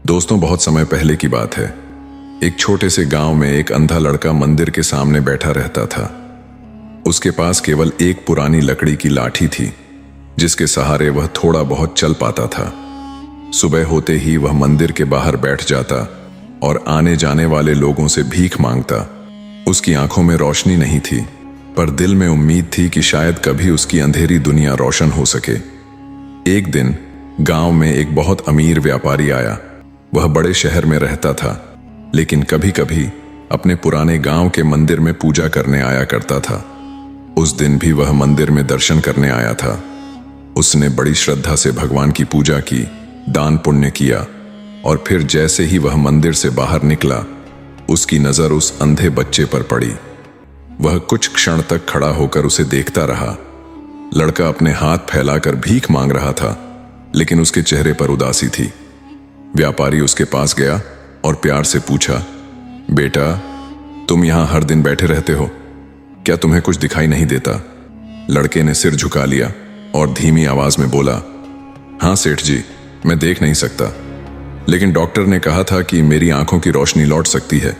दोस्तों, बहुत समय पहले की बात है। एक छोटे से गांव में एक अंधा लड़का मंदिर के सामने बैठा रहता था। उसके पास केवल एक पुरानी लकड़ी की लाठी थी, जिसके सहारे वह थोड़ा बहुत चल पाता था। सुबह होते ही वह मंदिर के बाहर बैठ जाता और आने जाने वाले लोगों से भीख मांगता। उसकी आंखों में रोशनी नहीं थी, पर दिल में उम्मीद थी कि शायद कभी उसकी अंधेरी दुनिया रोशन हो सके। एक दिन गांव में एक बहुत अमीर व्यापारी आया। वह बड़े शहर में रहता था, लेकिन कभी कभी अपने पुराने गांव के मंदिर में पूजा करने आया करता था। उस दिन भी वह मंदिर में दर्शन करने आया था। उसने बड़ी श्रद्धा से भगवान की पूजा की, दान पुण्य किया, और फिर जैसे ही वह मंदिर से बाहर निकला, उसकी नजर उस अंधे बच्चे पर पड़ी। वह कुछ क्षण तक खड़ा होकर उसे देखता रहा। लड़का अपने हाथ फैलाकर भीख मांग रहा था, लेकिन उसके चेहरे पर उदासी थी। व्यापारी उसके पास गया और प्यार से पूछा, बेटा, तुम यहां हर दिन बैठे रहते हो, क्या तुम्हें कुछ दिखाई नहीं देता? लड़के ने सिर झुका लिया और धीमी आवाज में बोला, हाँ सेठ जी, मैं देख नहीं सकता, लेकिन डॉक्टर ने कहा था कि मेरी आंखों की रोशनी लौट सकती है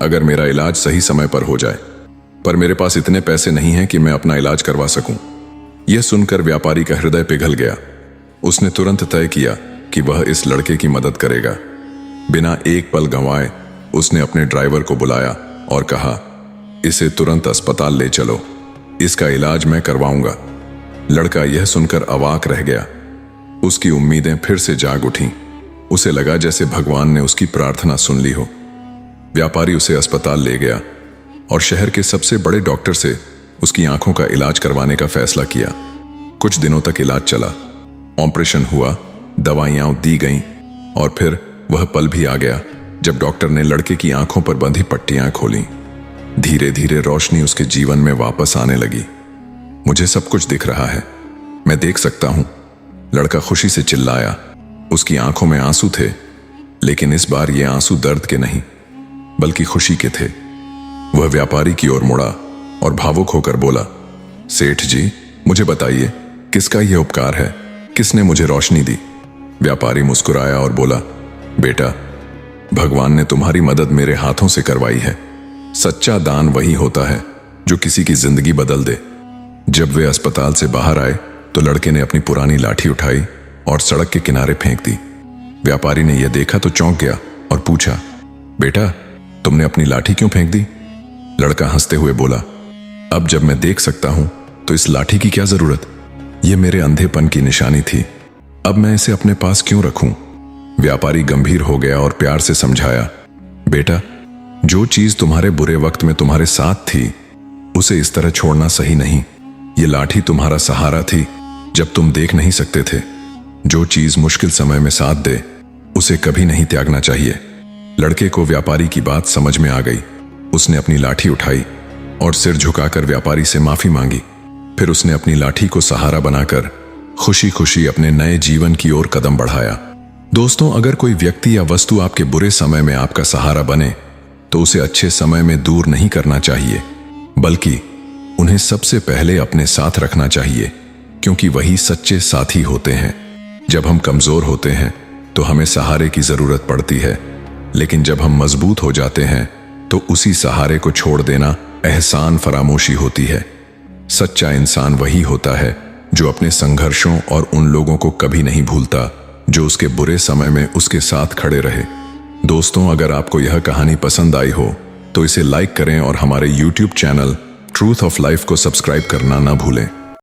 अगर मेरा इलाज सही समय पर हो जाए, पर मेरे पास इतने पैसे नहीं हैं कि मैं अपना इलाज करवा सकूं। यह सुनकर व्यापारी का हृदय पिघल गया। उसने तुरंत तय किया कि वह इस लड़के की मदद करेगा। बिना एक पल गंवाए उसने अपने ड्राइवर को बुलाया और कहा, इसे तुरंत अस्पताल ले चलो, इसका इलाज मैं करवाऊंगा। लड़का यह सुनकर अवाक रह गया। उसकी उम्मीदें फिर से जाग उठीं। उसे लगा जैसे भगवान ने उसकी प्रार्थना सुन ली हो। व्यापारी उसे अस्पताल ले गया और शहर के सबसे बड़े डॉक्टर से उसकी आंखों का इलाज करवाने का फैसला किया। कुछ दिनों तक इलाज चला। ऑपरेशन हुआ, दवाइयां दी गईं, और फिर वह पल भी आ गया जब डॉक्टर ने लड़के की आंखों पर बंधी पट्टियां खोलीं। धीरे धीरे रोशनी उसके जीवन में वापस आने लगी। मुझे सब कुछ दिख रहा है, मैं देख सकता हूं, लड़का खुशी से चिल्लाया। उसकी आंखों में आंसू थे, लेकिन इस बार ये आंसू दर्द के नहीं, बल्कि खुशी के थे। वह व्यापारी की ओर मुड़ा और भावुक होकर बोला, सेठ जी, मुझे बताइए, किसका यह उपकार है? किसने मुझे रोशनी दी? व्यापारी मुस्कुराया और बोला, बेटा, भगवान ने तुम्हारी मदद मेरे हाथों से करवाई है। सच्चा दान वही होता है जो किसी की जिंदगी बदल दे। जब वे अस्पताल से बाहर आए तो लड़के ने अपनी पुरानी लाठी उठाई और सड़क के किनारे फेंक दी। व्यापारी ने यह देखा तो चौंक गया और पूछा, बेटा, तुमने अपनी लाठी क्यों फेंक दी? लड़का हंसते हुए बोला, अब जब मैं देख सकता हूं तो इस लाठी की क्या जरूरत? यह मेरे अंधेपन की निशानी थी, अब मैं इसे अपने पास क्यों रखूं? व्यापारी गंभीर हो गया और प्यार से समझाया, बेटा, जो चीज तुम्हारे बुरे वक्त में तुम्हारे साथ थी, उसे इस तरह छोड़ना सही नहीं। ये लाठी तुम्हारा सहारा थी जब तुम देख नहीं सकते थे। जो चीज मुश्किल समय में साथ दे, उसे कभी नहीं त्यागना चाहिए। लड़के को व्यापारी की बात समझ में आ गई। उसने अपनी लाठी उठाई और सिर झुकाकर व्यापारी से माफी मांगी। फिर उसने अपनी लाठी को सहारा बनाकर खुशी खुशी अपने नए जीवन की ओर कदम बढ़ाया। दोस्तों, अगर कोई व्यक्ति या वस्तु आपके बुरे समय में आपका सहारा बने, तो उसे अच्छे समय में दूर नहीं करना चाहिए, बल्कि उन्हें सबसे पहले अपने साथ रखना चाहिए, क्योंकि वही सच्चे साथी होते हैं। जब हम कमजोर होते हैं तो हमें सहारे की जरूरत पड़ती है, लेकिन जब हम मजबूत हो जाते हैं तो उसी सहारे को छोड़ देना एहसान फरामोशी होती है। सच्चा इंसान वही होता है जो अपने संघर्षों और उन लोगों को कभी नहीं भूलता जो उसके बुरे समय में उसके साथ खड़े रहे। दोस्तों, अगर आपको यह कहानी पसंद आई हो तो इसे लाइक करें और हमारे YouTube channel truth of life को सब्सक्राइब करना ना भूलें।